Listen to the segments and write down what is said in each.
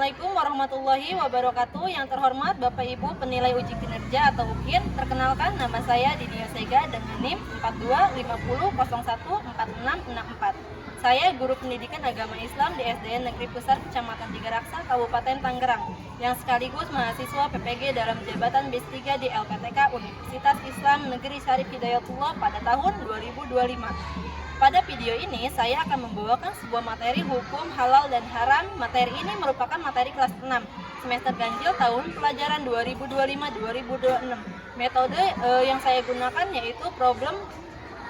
Assalamualaikum warahmatullahi wabarakatuh. Yang terhormat Bapak Ibu penilai uji kinerja atau UKIN, perkenalkan nama saya Dini Yosega dengan NIM 4250014664. Saya guru pendidikan agama Islam di SDN Negeri Pusat Kecamatan Tigaraksa, Kabupaten Tangerang, yang sekaligus mahasiswa PPG dalam jabatan BIS 3 di LPTK Universitas Islam Negeri Syarif Hidayatullah pada tahun 2025. Pada video ini, saya akan membawakan sebuah materi hukum halal dan haram. Materi ini merupakan materi kelas 6, semester ganjil tahun pelajaran 2025-2026. Metode yang saya gunakan yaitu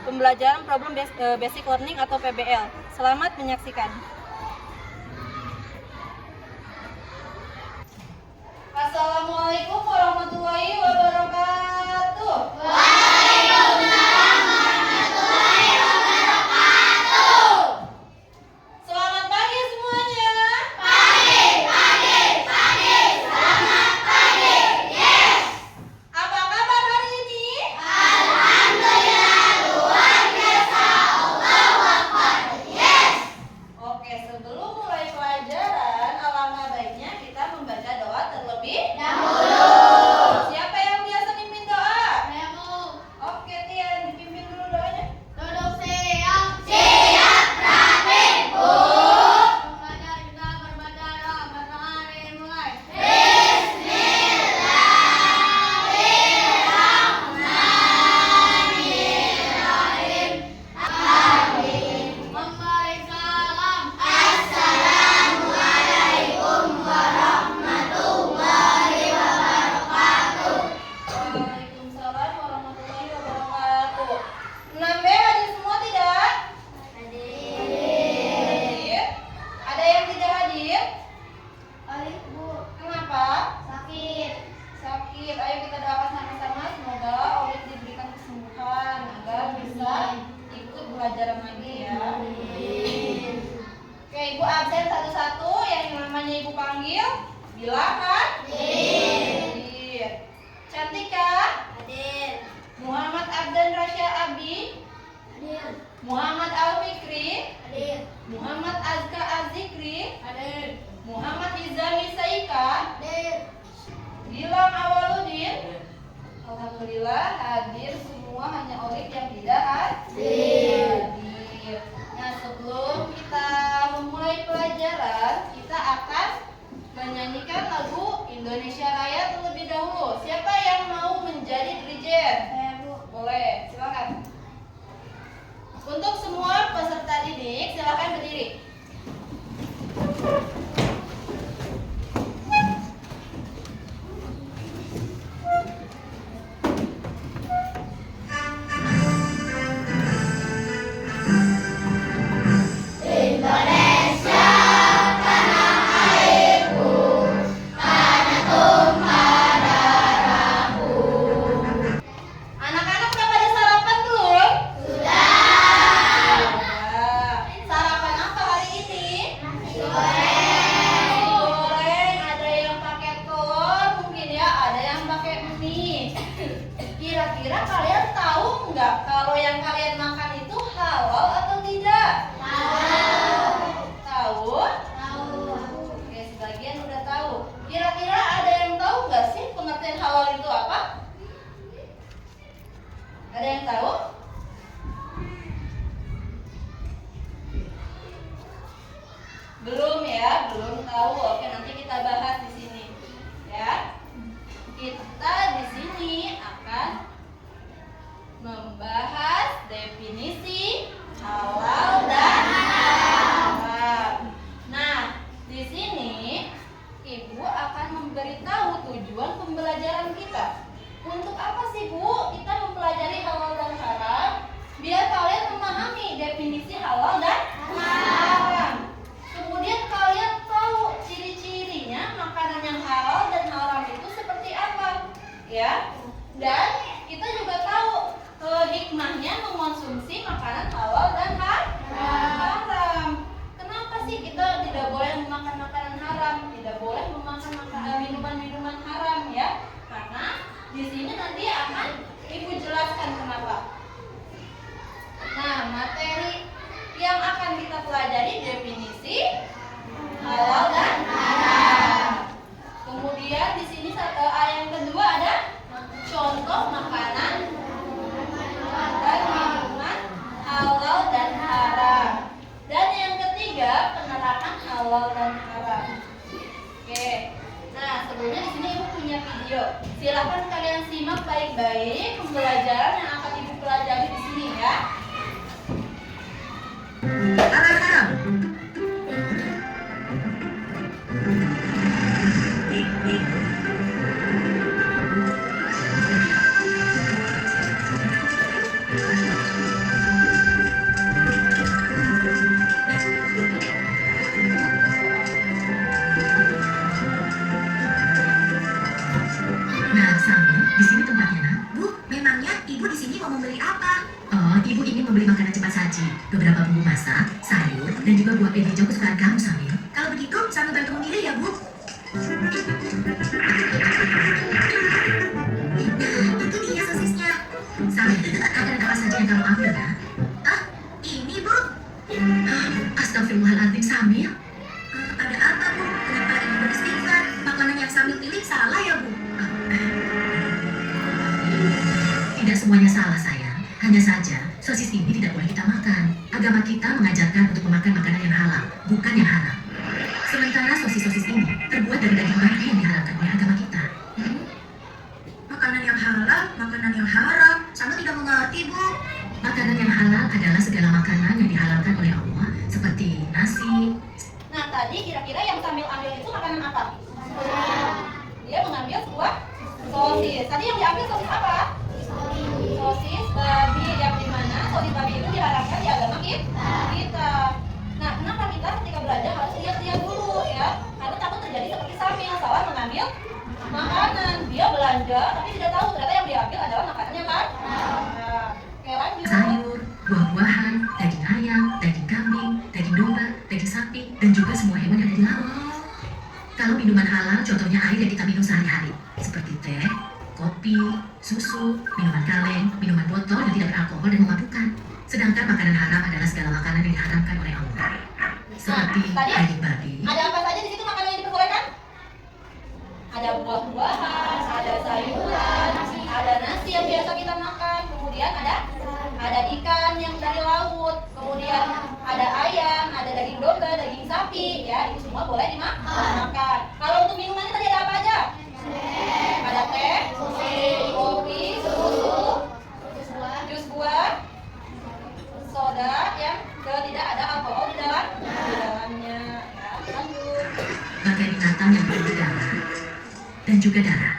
pembelajaran problem basic learning atau PBL. Selamat menyaksikan. Assalamualaikum warahmatullahi wabarakatuh. Ayo kita doakan sama-sama, semoga Olid diberikan kesembuhan agar bisa ikut belajar lagi ya. Oke, Ibu absen satu-satu, yang namanya Ibu panggil bilang kan? Hadir. Cantika? Hadir. Muhammad Abdan Rasya Abi? Hadir. Muhammad Al-Fikri? Hadir. Muhammad Azka Azikri? Hadir. Muhammad Izami Saika? Hadir. Gilang Awaludin? Alhamdulillah hadir semua, hanya Olid yang tidak hadir. Nah, sebelum kita memulai pelajaran, kita akan menyanyikan lagu Indonesia Raya terlebih dahulu. Siapa yang mau menjadi dirijen? Saya, Bu. Boleh, silakan. Untuk semua peserta didik, silakan berdiri. Kira-kira kalian tahu nggak kalau yang kalian makan itu halal atau tidak? Tahu? Oke, sebagian udah tahu. Kira-kira ada yang tahu nggak sih pengertian halal itu apa? Ada yang tahu? Belum ya, belum tahu. Oke, nanti kita bahas di sini, ya. Kita di sini akan membahas definisi halal dan haram. Nah, di sini Ibu akan memberitahu tujuan pembelajaran kita. Untuk apa sih, Bu, kita mempelajari halal dan haram? Biar kalian memahami definisi halal dan haram. Kemudian kalian tahu ciri-cirinya makanan yang halal dan haram itu seperti apa, ya. Dan kita juga tahu hikmahnya mengonsumsi makanan halal dan haram. Kenapa sih kita tidak boleh memakan makanan haram, tidak boleh memakan minuman-minuman haram, ya? Karena di sini nanti akan Ibu jelaskan kenapa. Nah, materi yang akan kita pelajari definisi halal dan haram. sebelumnya di sini Ibu punya video. Silakan kalian simak baik-baik pembelajaran yang akan Ibu pelajari di sini ya. Nah, Sami, di sini tempatnya, nak. Bu, memangnya Ibu di sini mau membeli apa? Oh, Ibu ingin membeli makanan cepat saji, beberapa bumbu masak, sayur, dan juga buah hijau kesukaan kamu, Sami. Kalau begitu, Sami bantu memilih ya, Bu. Nah, itu dia sosisnya. Sami, makanan apa saja yang kamu ambil, nak? Ah, ini, Bu. Astagfirullahaladzim, Sami. Ada apa, Bu? Kenapa Ibu beristighfar? Makanan yang Sami pilih salah ya, Bu? Tidak semuanya salah, sayang. Hanya saja, sosis ini tidak boleh kita makan. Agama kita mengajarkan untuk memakan makanan yang halal, bukan yang haram. Sementara sosis-sosis ini terbuat dari daging babi yang dihalalkan oleh agama kita. Makanan yang halal, makanan yang haram. Sama tidak mengerti, Bu. Makanan yang halal adalah segala makanan yang dihalalkan oleh Allah, seperti nasi. Nah, tadi kira-kira yang Samil ambil itu makanan apa? Dia mengambil sebuah sosis. Tadi yang diambil sosis apa? Sosis babi, yang dimana sosis babi itu diharapkan di agama kita. Nah, kenapa kita ketika belajar harus lihat-lihat dulu ya? Karena takut terjadi seperti Samil salah mengambil makanan. Dia belanja tapi tidak tahu ternyata yang diambil adalah makanannya kan? Nah, oke lanjut. Sayur, buah-buahan, daging ayam, daging kambing, daging domba, daging sapi, dan juga semua hewan yang ada di laut. Kalau minuman halal, contohnya air yang kita minum sehari-hari, seperti teh, kopi, susu, minuman kaleng, minuman botol yang tidak beralkohol dan memabukkan. Sedangkan makanan haram adalah segala makanan yang diharamkan oleh Allah, seperti tadi daging babi. ada apa saja di situ makanan yang diperbolehkan? Ada buah-buahan, ada sayuran, ada nasi yang biasa kita makan, kemudian ada ikan yang dari laut, kemudian ada ayam, ada daging domba, daging sapi, ya itu semua boleh dimakan. Kalau untuk minumannya tadi ada apa aja? Ada teh, kopi, susu, jus buah, soda yang tidak ada alkohol di dalamnya. Ya, lanjut. Bagai binatang yang berbulu darah dan juga darah.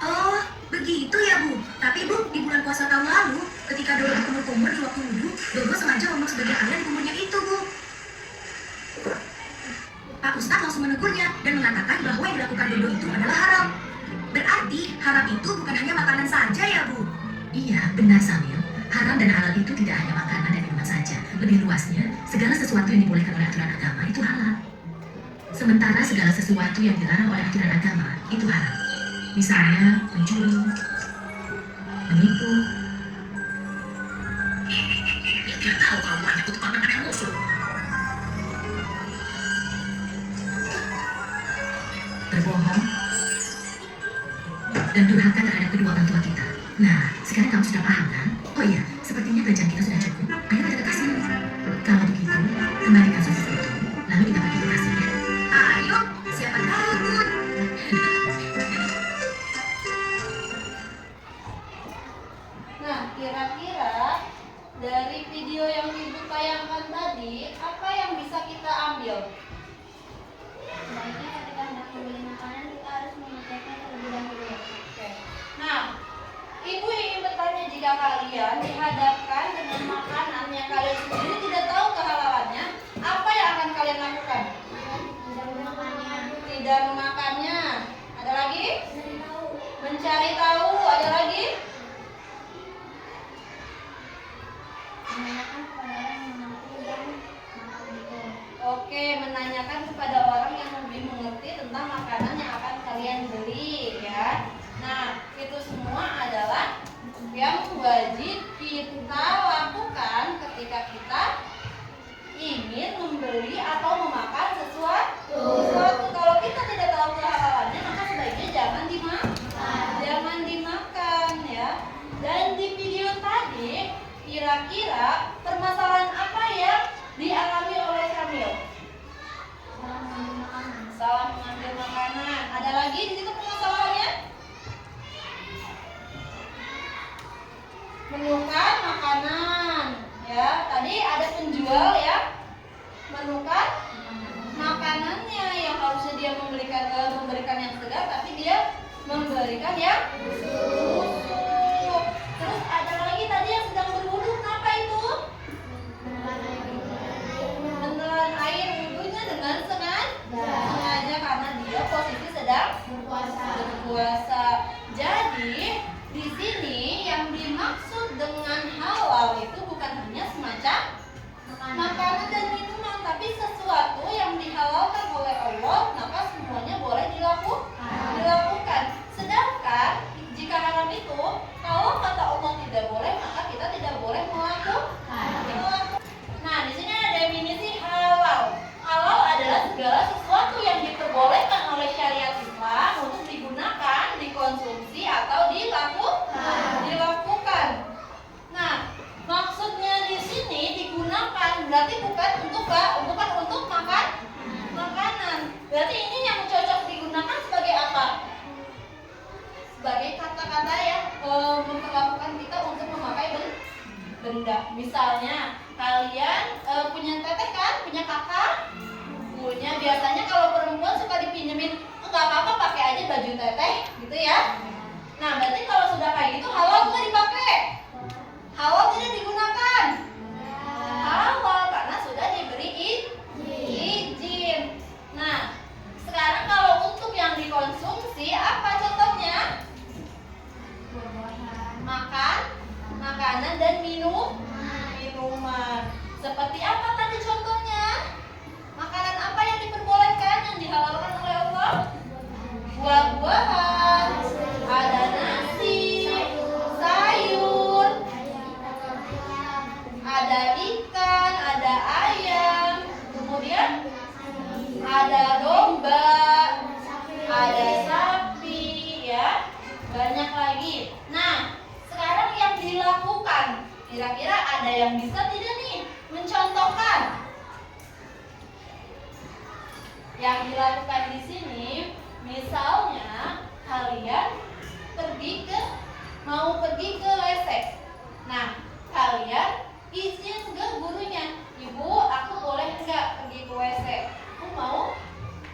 Oh, begitu ya, Bu. Tapi, Bu, di bulan puasa tahun lalu, ketika Dodo berkumur-kumur di waktu wudhu, Dodo sengaja membuang sebagian air di kumurnya itu, Bu. Pak Ustadz langsung menegurnya dan mengatakan bahwa yang dilakukan Dodo itu adalah haram. Berarti haram itu bukan hanya makanan saja ya, Bu? Iya, benar, Samil. Haram dan halal itu tidak hanya makanan dan minuman saja. Lebih luasnya, segala sesuatu yang dibolehkan oleh aturan agama itu halal. Sementara segala sesuatu yang dilarang oleh aturan agama itu haram. Misalnya mencuri, menipu. Dia tahu kalau buahnya itu makanan yang musuh. Berbohong dan durhaka terhadap kedua orang tua kita. Nah, sekarang kamu sudah paham kan? Oh iya, sepertinya belajar kita sudah cukup. Ayo kita ke kasir. Kalau begitu, kembalikan sosis itu, lalu kita pergi ke kasirnya. Ayo, siapa takut? Nah, kira-kira dari video yang Ibu tayangkan tadi, apa yang bisa kita ambil? Sebaiknya ketika hendak membeli makanan kita harus mengeceknya terlebih dahulu. Oke. Nah, Ibu ingin bertanya, jika kalian dihadapkan dengan makanan yang kalian sendiri tidak tahu kehalalannya, apa yang akan kalian lakukan? Tidak memakannya. Tidak memakannya. Ada lagi? Mencari tahu. Ada lagi? Menanyakan kepada orang yang mengerti dan makan itu. Oke, menanyakan kepada orang yang lebih mengerti tentang makanan yang akan kalian beli ya. Nah, itu semua adalah yang wajib kita lakukan ketika kita ingin membeli atau memakan sesuatu. Kalau kita tidak tahu kehalalannya, maka sebaiknya jangan dimakan. Jangan dimakan. temannya yang harusnya dia memberikan yang segar, tapi dia memberikan yang busuk. Terus ada lagi tadi yang sedang berwudu, kenapa itu? Menelan air wudunya dengan sengaja karena dia posisi sedang berpuasa. Jadi di sini yang dimaksud dengan halal itu bukan hanya semacam makanan dan minuman, tapi sesuatu yang dihalalkan oleh Allah, maka semuanya boleh dilakukan. Sedangkan jika haram itu, kalau kata Allah tidak boleh, maka kita tidak boleh melakukan. Nah, di sini ada definisi halal. Halal adalah segala sesuatu yang diperbolehkan oleh syariat Islam untuk digunakan, dikonsumsi atau dilakukan. Nah, maksudnya di sini digunakan berarti bukan untuk makanan. Berarti ini yang cocok digunakan sebagai apa? Sebagai kata-kata yang memperlakukan kita untuk memakai benda. Misalnya kalian punya teteh kan, punya kakak, biasanya kalau perempuan suka dipinjemin, nggak apa-apa pakai aja baju teteh, gitu ya. Nah, berarti kalau sudah kayak gitu halal nggak dipakai? Halal tidak digunakan? Halal karena sudah diberi izin. Nah, sekarang kalau untuk yang dikonsumsi apa contohnya? Makanan dan minuman. Seperti apa tadi contohnya? Makanan apa yang diperbolehkan, yang dihalalkan oleh Allah? Buah-buahan, ada nasi, sayur, ada ikan, ada ayam, kemudian ada domba, ada sapi, ya, banyak lagi. Nah, sekarang yang dilakukan, kira-kira ada yang bisa tidak nih mencontohkan? Yang dilakukan di sini, misalnya kalian mau pergi ke WC. Nah, kalian izin ke gurunya, "Ibu, aku boleh nggak pergi ke WC? Aku mau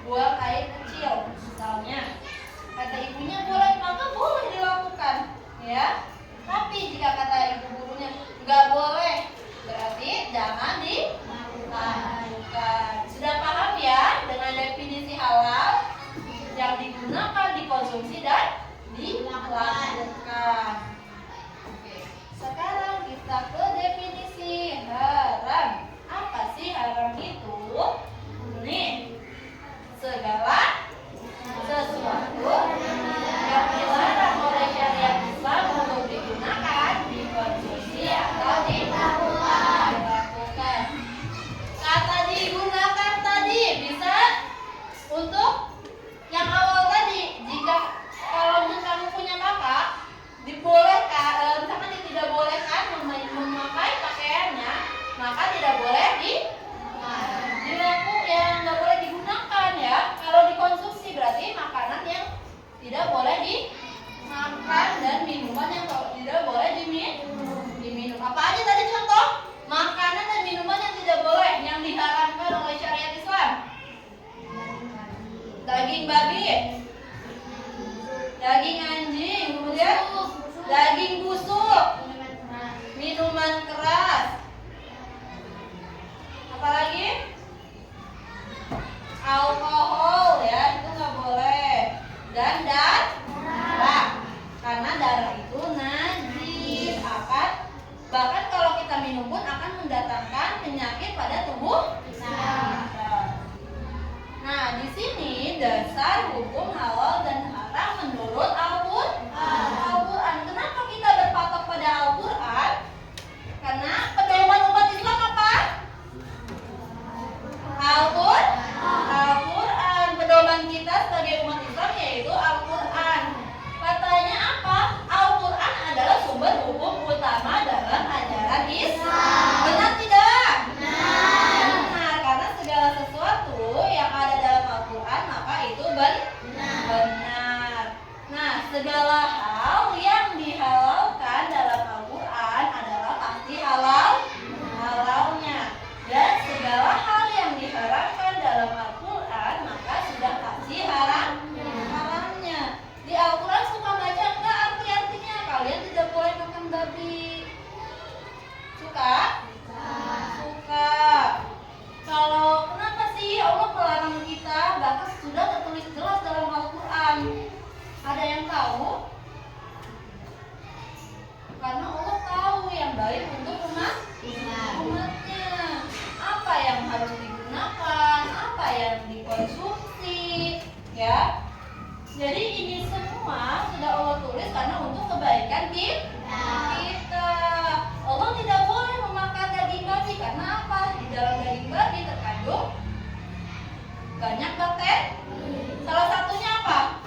buang air kecil," misalnya. Kata ibunya boleh, maka boleh dilakukan, ya. Tapi jika kata ibu gurunya nggak boleh, berarti jangan dilakukan. Sudah paham ya dengan definisi halal? Yang digunakan, dikonsumsi, dan dilakukan. Oke, sekarang kita ke definisi haram. Apa sih haram itu? Nih, segala sesuatu yang dilarang oleh syariat Islam untuk digunakan, dikonsumsi, atau dilakukan. Kata digunakan tadi bisa untuk yang awal tadi. Jika kalau kamu punya kakak, dibolehkan, misalkan tidak bolehkan memakai pakaiannya, maka tidak boleh dilakukan, yang nggak boleh digunakan, ya. Kalau dikonsumsi berarti makanan yang tidak boleh dimakan dan minuman yang tidak boleh diminum. Apa aja tadi contoh makanan dan minuman yang tidak boleh, yang diharamkan oleh syariat Islam? Daging babi, daging anjing, kemudian daging busuk, minuman keras, apalagi alkohol, ya, itu nggak boleh. Dan darah, karena darah itu najis, bahkan kalau kita minum pun akan mendatangkan penyakit pada tubuh kita. Nah, di sini dasar hukum halal dan haram menurut Al-Quran. Kenapa kita berpatok pada Al-Quran? Karena pedoman umat Islam apa? Al-Quran. Pedoman kita sebagai umat Islam yaitu Al-Quran. Katanya apa? Al-Quran adalah sumber hukum utama dalam ajaran Islam. Benar tidak? Benar, karena segala sesuatu yang ada dalam Al-Quran maka itu benar. Nah, konsumsi, ya. Jadi ini semua sudah Allah tulis karena untuk kebaikan kita. Allah tidak boleh memakan daging babi karena apa? Di dalam daging babi terkandung banyak bakteri. Salah satunya apa?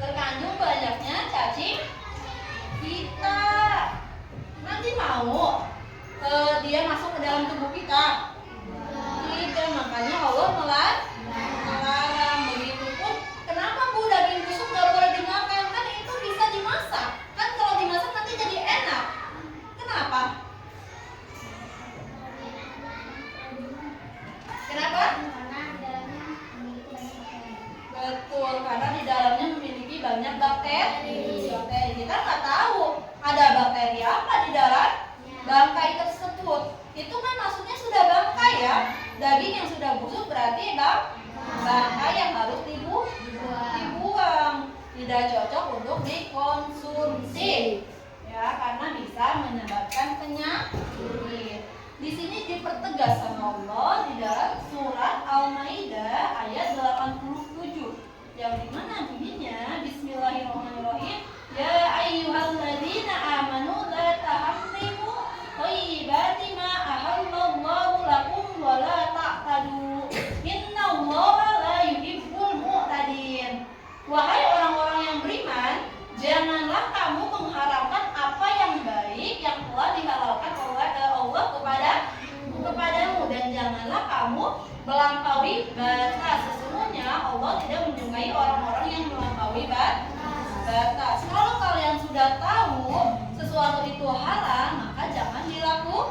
Terkandung banyaknya cacing kita. Nanti mau dia masuk ke dalam tubuh kita? Tidak, makanya Allah melarang. Begitupun kenapa Bu daging busuk nggak boleh dimakan? Kan itu bisa dimasak. Kan kalau dimasak nanti jadi enak. Kenapa? Kenapa? Betul, karena di dalamnya memiliki banyak bakteri. Kita nggak tahu ada bakteri apa di dalam bangkai tersebut. Itu kan maksudnya sudah bangkai ya. Daging yang sudah busuk berarti bangkai yang harus dibuang. Tidak cocok untuk dikonsumsi. Ya, karena bisa menyebabkan penyakit. Di sini dipertegas sama Allah di dalam surat Al-Maidah ayat 87 yang dimana bunyinya Bismillahirrahmanirrahim, ya ayyuhalladzina amanu la tahrimu thayyibati ma ahallallahu lakum wa la ta'tadu innallaha la yuhibbul mu'tadin. Wahai orang-orang yang beriman, janganlah kamu mengharamkan apa yang baik yang telah dihalalkan oleh Allah kepadamu, dan janganlah kamu melampaui batas. Sesungguhnya Allah tidak menyukai orang-orang yang melampaui batas. Kalau kalian sudah tahu sesuatu itu haram, maka jangan dilakukan.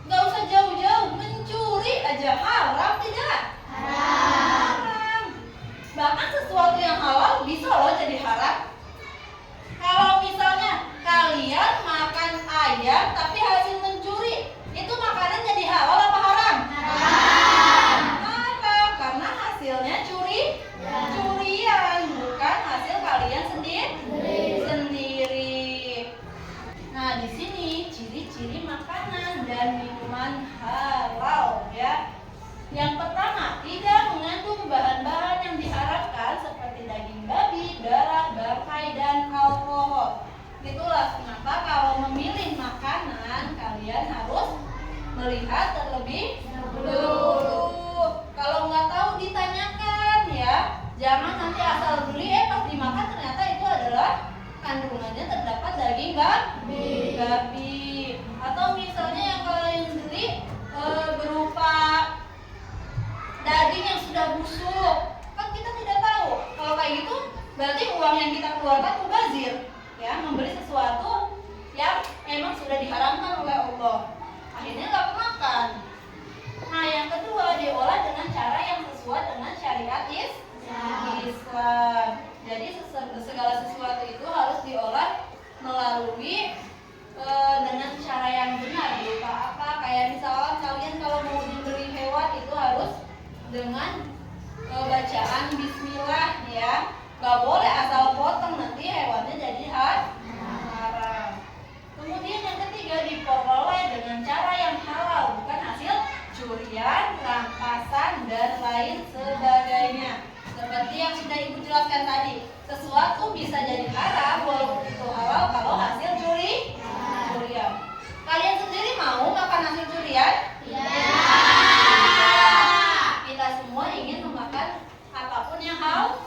Gak usah jauh-jauh, mencuri aja haram tidak? Haram. Bahkan sesuatu yang halal bisa loh jadi haram. Kalau misalnya kalian makan ayam tapi hasil mencuri, itu makanan jadi halal apa haram? Haram. Karena hasilnya curian, bukan hasil kalian sendiri. Nah, di sini ciri-ciri makanan dan minuman halal ya. Yang pertama, tidak mengandung bahan-bahan yang diharapkan seperti daging babi, darah, bangkai, dan alkohol. Itulah kenapa kalau memilih makanan kalian harus melihat terlebih dulu. Kalau nggak tahu ditanyakan ya. Jangan nanti asal beli pas dimakan ternyata itu adalah kandungannya terdapat daging babi. Atau misalnya yang kalian beli berupa daging yang sudah busuk, kan kita tidak tahu. Kalau kayak gitu berarti uang yang kita keluarkan mubazir, ya, membeli sesuatu yang memang sudah diharamkan oleh Allah, akhirnya nggak kemakan. Nah, yang kedua, diolah dengan cara yang sesuai dengan syariat Islam. Jadi segala sesuatu itu harus diolah melalui dengan cara yang benar. Berupa apa? Kayak misalnya kalian kalau mau dibeli hewan itu harus dengan bacaan Bismillah ya. Gak boleh asal potong, nanti hewannya jadi haram. Kemudian yang ketiga, diperoleh dengan cara yang halal, bukan hasil curian, rampasan, dan lain sebagainya. Seperti yang sudah Ibu jelaskan tadi, sesuatu bisa jadi haram walaupun itu halal kalau hasil curian. Kalian sendiri mau makan hasil curian? Ya. Kita semua ingin memakan apapun yang halal.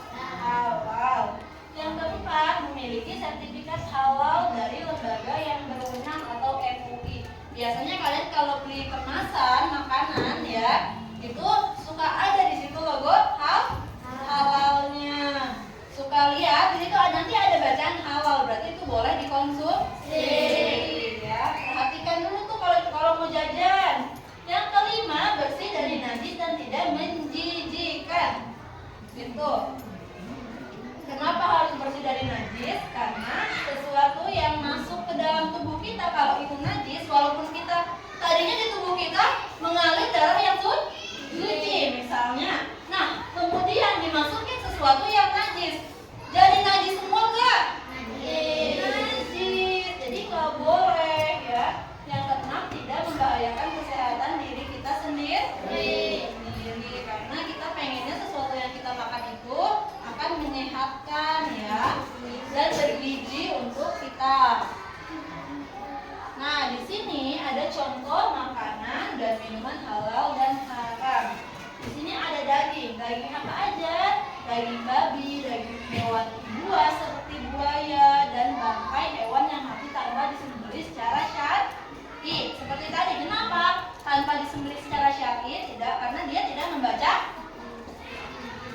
dan minuman halal dan haram. Di sini ada daging. Daging apa aja? Daging babi, daging hewan buas seperti buaya, dan bangkai hewan yang mati tanpa disembelih secara syar'i. Seperti tadi, kenapa tanpa disembelih secara syar'i? Tidak, karena dia tidak membaca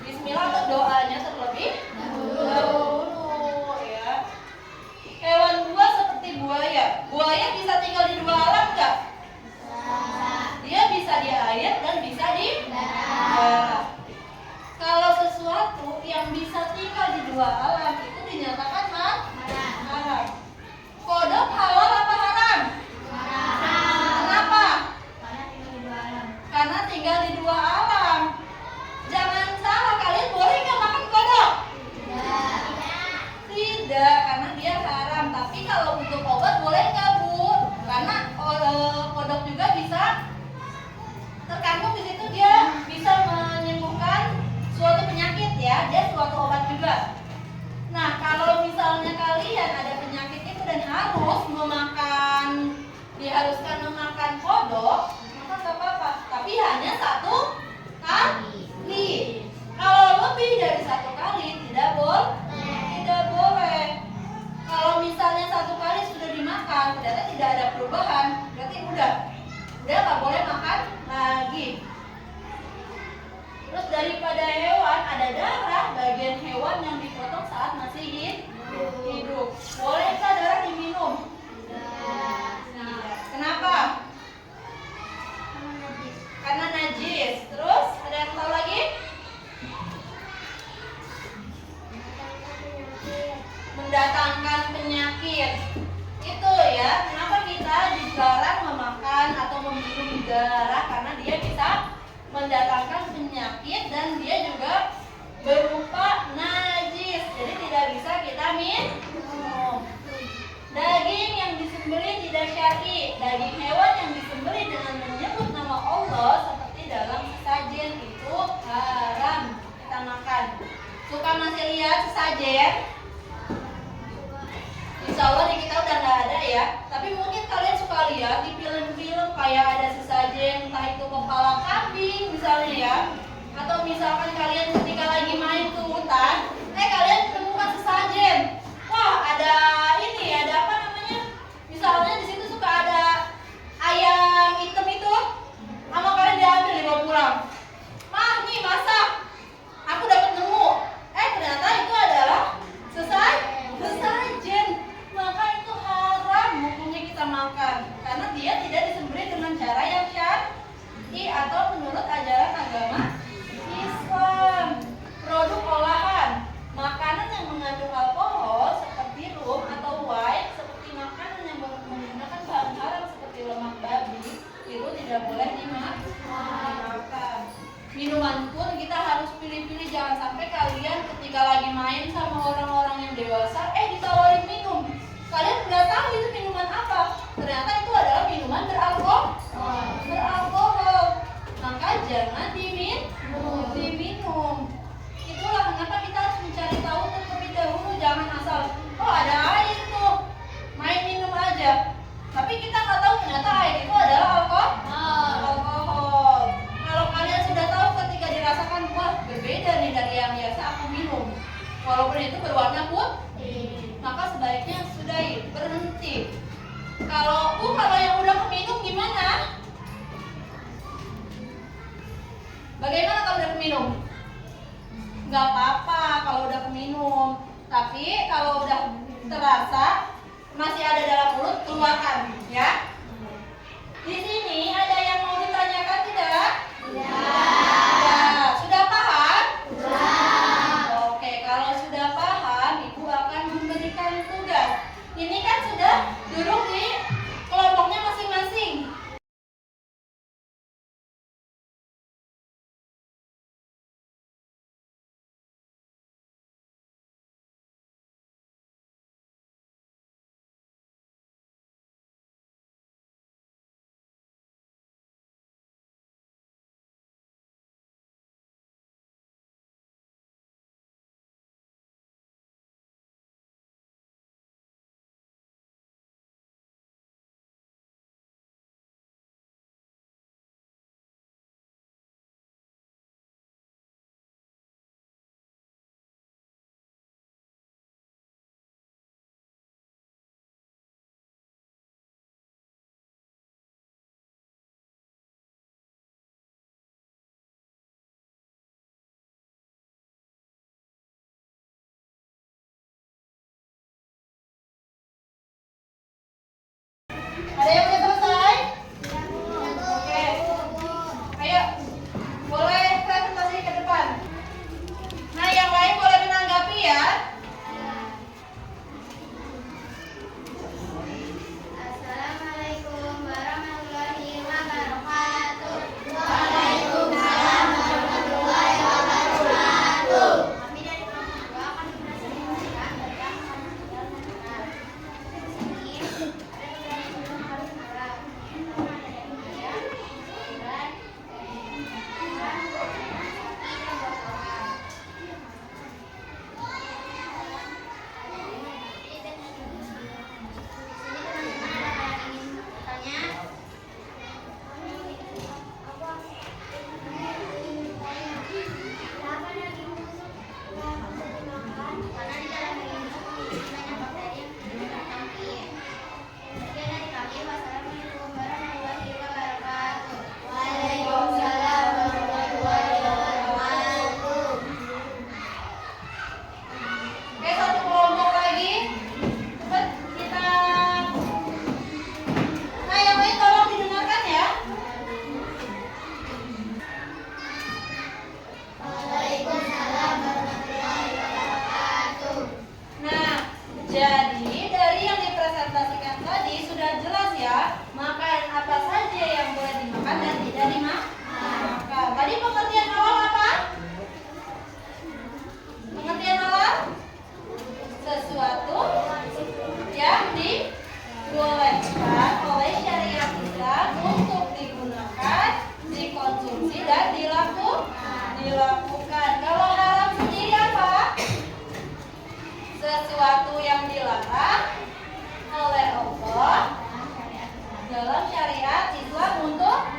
Bismillah atau doanya terlebih dahulu, ya. Hewan buas seperti buaya. Buaya bisa tinggal di dua alam nggak? Dia bisa di air dan bisa di darat. Kalau sesuatu yang bisa tinggal di dua alam itu dinyatakan haram. Kodok halal apa haram? Kenapa? Karena tinggal di dua alam. Jangan salah, kalian boleh nggak makan kodok? Tidak, karena dia haram. Tapi kalau untuk obat boleh nggak, Bu? Karena kodok juga bisa terkandung di situ, dia bisa menyembuhkan suatu penyakit, ya. Dia suatu obat juga. Nah, kalau misalnya kalian ada penyakit itu dan diharuskan memakan kodok, maka nggak apa-apa. Tapi hanya satu kali. Kalau lebih dari satu kali tidak boleh. Kalau misalnya satu kali sudah dimakan ternyata tidak ada perubahan, berarti udah nggak boleh makan lagi. Terus daripada hewan ada darah, bagian hewan yang dipotong saat masih hidup. Bolehkah darah diminum? Tidak. Kenapa? Karena najis. Terus ada yang tahu lagi? Mendatangkan penyakit. Itu ya, kenapa kita dilarang memakan atau meminum darah, karena dia bisa mendatangkan penyakit dan dia juga berupa najis. Jadi tidak bisa kita minum. Daging yang disembelih tidak syar'i. Daging hewan yang disembelih dengan menyebut nama Allah seperti dalam sesajen itu haram kita makan. Suka masih lihat sesajen? Insya Allah di kita udah nggak ada, ya. Tapi mungkin kalian suka lihat di film-film kayak ada sesajen, entah itu kepala kambing misalnya, ya. Atau misalkan kalian ketika lagi main ke hutan, kalian temukan sesajen. Wah, ada apa namanya? Misalnya di situ suka ada ayam hitam itu, sama kalian diambil dibawa pulang. Mah, nih masak. Aku dapat nemu. Ternyata itu adalah sesajen. Maka itu haram hukumnya kita makan, karena dia tidak disembelih dengan cara yang syar'i atau menurut ajaran agama Islam. Produk olahan, makanan yang mengandung alkohol seperti rum atau wine, seperti makanan yang menggunakan bahan haram seperti lemak babi, itu tidak boleh dimakan. Minuman pun kita harus pilih-pilih, jangan sampai kalian ketika lagi main sama orang-orang yang dewasa, ditawarin minum. Kalian nggak tahu itu minuman apa. Ternyata itu adalah minuman beralkohol. Maka jangan diminum. Itulah kenapa kita harus mencari tahu terlebih dahulu. Jangan asal, ada air tuh, main minum aja. Tapi kita nggak tahu ternyata air itu adalah alkohol. Kalau kalian sudah tahu ketika dirasakan, wah berbeda nih dari yang biasa aku minum, walaupun itu berwarna putih, maka sebaiknya sudahi, berhenti. Kalau yang udah keminum gimana? Bagaimana kalau udah keminum? Nggak apa-apa kalau udah keminum. Tapi kalau udah terasa masih ada dalam mulut, keluarkan, ya. Di sini ada yang mau ditanyakan tidak? Ya. Sudah paham? Oke, kalau sudah paham, Ibu akan memberikan tugas. Ini kan sudah duduk di kelompoknya masing-masing. tidak dimakan. Tadi pengertian halal apa? Pengertian halal sesuatu yang dibolehkan oleh syariat Islam untuk digunakan, dikonsumsi dan dilakukan. Kalau haram sendiri apa? Sesuatu yang dilarang oleh Allah dalam syariat Islam untuk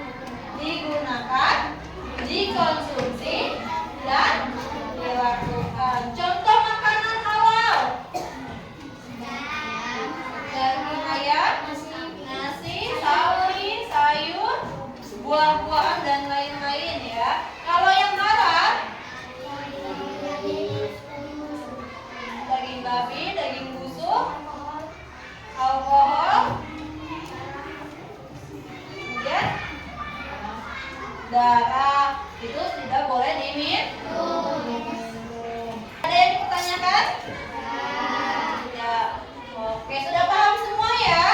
digunakan, dikonsumsi dan dilakukan. Contoh makanan halal: daging ayam, nasi, sawi, sayur, buah-buahan dan lain-lain ya. Kalau yang haram, daging babi, daging busuk, alkohol, kemudian darah, itu tidak boleh diminum. Ada yang dipertanyakan? Ya. Oke, sudah paham semua ya?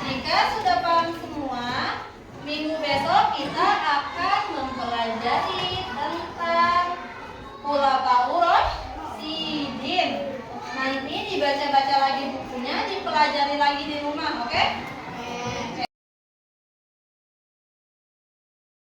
Jika sudah paham semua, minggu besok kita